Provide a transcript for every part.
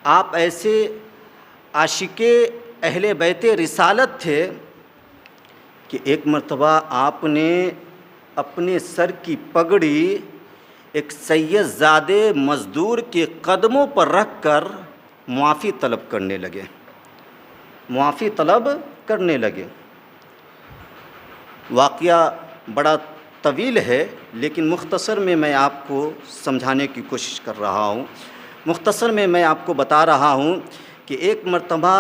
آپ ایسے عاشق اہل بیت رسالت تھے کہ ایک مرتبہ آپ نے اپنے سر کی پگڑی ایک سید زادے مزدور کے قدموں پر رکھ کر معافی طلب کرنے لگے۔ واقعہ بڑا طویل ہے لیکن مختصر میں آپ کو سمجھانے کی کوشش کر رہا ہوں۔ مختصر میں آپ کو بتا رہا ہوں کہ ایک مرتبہ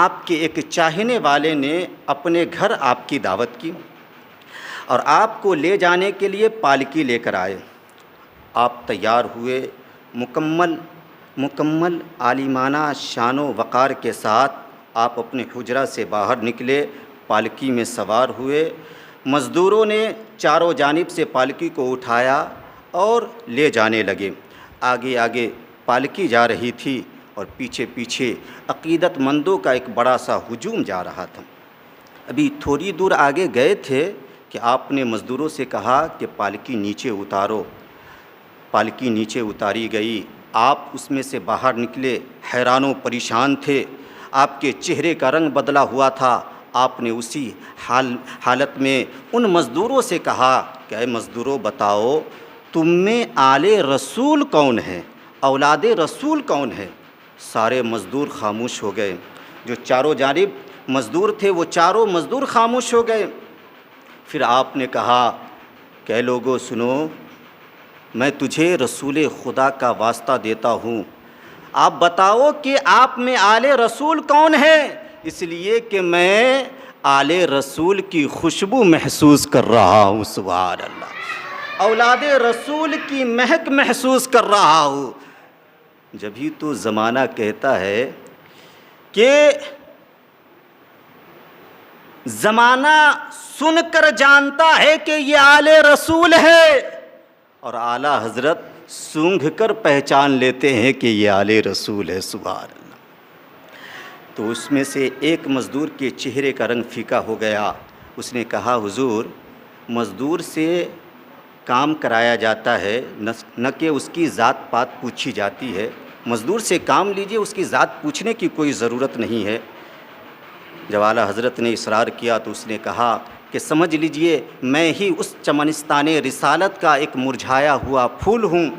آپ کے ایک چاہنے والے نے اپنے گھر آپ کی دعوت کی اور آپ کو لے جانے کے لیے پالکی لے کر آئے۔ آپ تیار ہوئے، مکمل عالمانہ شان و وقار کے ساتھ آپ اپنے حجرہ سے باہر نکلے، پالکی میں سوار ہوئے۔ مزدوروں نے چاروں جانب سے پالکی کو اٹھایا اور لے جانے لگے۔ آگے پالکی جا رہی تھی اور پیچھے عقیدت مندوں کا ایک بڑا سا ہجوم جا رہا تھا۔ ابھی تھوڑی دور آگے گئے تھے کہ آپ نے مزدوروں سے کہا کہ پالکی نیچے اتارو۔ پالکی نیچے اتاری گئی، آپ اس میں سے باہر نکلے، حیران و پریشان تھے، آپ کے چہرے کا رنگ بدلا ہوا تھا۔ آپ نے اسی حالت میں ان مزدوروں سے کہا کہ اے مزدوروں بتاؤ تم میں آل رسول کون ہے، اولاد رسول کون ہے؟ سارے مزدور خاموش ہو گئے، جو چاروں جانب مزدور تھے وہ چاروں مزدور خاموش ہو گئے۔ پھر آپ نے کہا کہ اے لوگوں سنو، میں تجھے رسول خدا کا واسطہ دیتا ہوں، آپ بتاؤ کہ آپ میں آل رسول کون ہے؟ اس لیے کہ میں آل رسول کی خوشبو محسوس کر رہا ہوں۔ سبحان اللہ، اولاد رسول کی مہک محسوس کر رہا ہوں۔ جبھی تو زمانہ کہتا ہے کہ زمانہ سن کر جانتا ہے کہ یہ آل رسول ہے، اور اعلیٰ حضرت سونگھ کر پہچان لیتے ہیں کہ یہ آل رسول ہے۔ سبحان اللہ۔ تو اس میں سے ایک مزدور کے چہرے کا رنگ پھیکا ہو گیا۔ اس نے کہا حضور، مزدور سے کام کرایا جاتا ہے، نہ کہ اس کی ذات پات پوچھی جاتی ہے۔ مزدور سے کام لیجئے، اس کی ذات پوچھنے کی کوئی ضرورت نہیں ہے۔ جب اعلیٰ حضرت نے اصرار کیا تو اس نے کہا کہ سمجھ لیجئے میں ہی اس چمنستان رسالت کا ایک مرجھایا ہوا پھول ہوں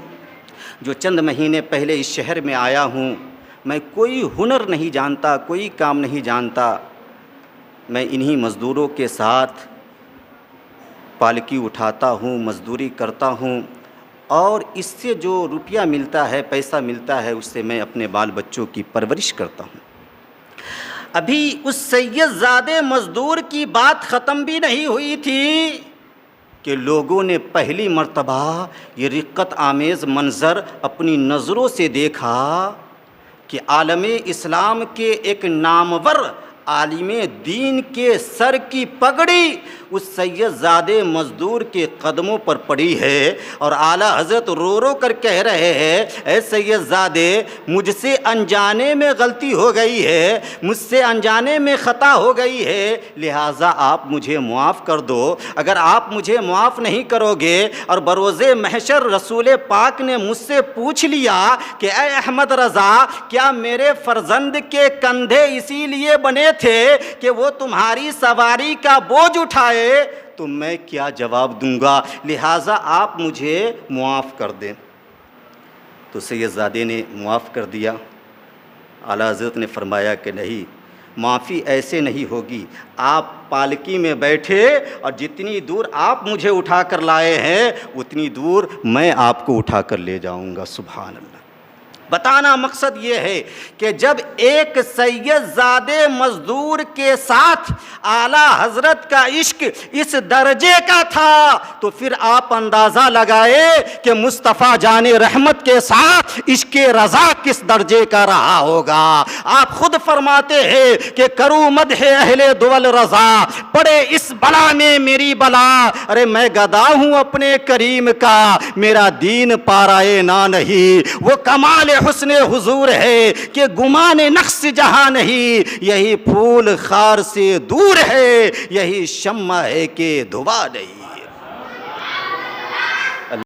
جو چند مہینے پہلے اس شہر میں آیا ہوں۔ میں کوئی ہنر نہیں جانتا، کوئی کام نہیں جانتا، میں انہی مزدوروں کے ساتھ پالکی اٹھاتا ہوں، مزدوری کرتا ہوں، اور اس سے جو روپیہ ملتا ہے، پیسہ ملتا ہے، اس سے میں اپنے بال بچوں کی پرورش کرتا ہوں۔ ابھی اس سید زادے مزدور کی بات ختم بھی نہیں ہوئی تھی کہ لوگوں نے پہلی مرتبہ یہ رقت آمیز منظر اپنی نظروں سے دیکھا کہ عالم اسلام کے ایک نامور عالم دین کے سر کی پگڑی اس سید زادے مزدور کے قدموں پر پڑی ہے، اور اعلیٰ حضرت رو رو کر کہہ رہے ہیں اے سید زادے، مجھ سے انجانے میں غلطی ہو گئی ہے، مجھ سے انجانے میں خطا ہو گئی ہے، لہٰذا آپ مجھے معاف کر دو۔ اگر آپ مجھے معاف نہیں کرو گے اور بروز محشر رسول پاک نے مجھ سے پوچھ لیا کہ اے احمد رضا، کیا میرے فرزند کے کندھے اسی لیے بنے تھے کہ وہ تمہاری سواری کا بوجھ اٹھائے، تو میں کیا جواب دوں گا؟ لہٰذا آپ مجھے معاف کر دیں۔ تو سید زادے نے معاف کر دیا۔ اعلیٰ حضرت نے فرمایا کہ نہیں، معافی ایسے نہیں ہوگی، آپ پالکی میں بیٹھے اور جتنی دور آپ مجھے اٹھا کر لائے ہیں اتنی دور میں آپ کو اٹھا کر لے جاؤں گا۔ سبحان اللہ۔ بتانا مقصد یہ ہے کہ جب ایک سید زادے مزدور کے ساتھ اعلیٰ حضرت کا عشق اس درجے کا تھا تو پھر آپ اندازہ لگائے کہ مصطفیٰ جان رحمت کے ساتھ عشق رضا کس درجے کا رہا ہوگا۔ آپ خود فرماتے ہیں کہ کرو مدح اہل دول رضا، پڑے اس بلا میں میری بلا، ارے میں گدا ہوں اپنے کریم کا، میرا دین پارائے نہ نہیں، وہ کمال حسن حضور ہے کہ گمان نقص جہاں نہیں، یہی پھول خار سے دور ہے، یہی شمع ہے کہ دھواں نہیں۔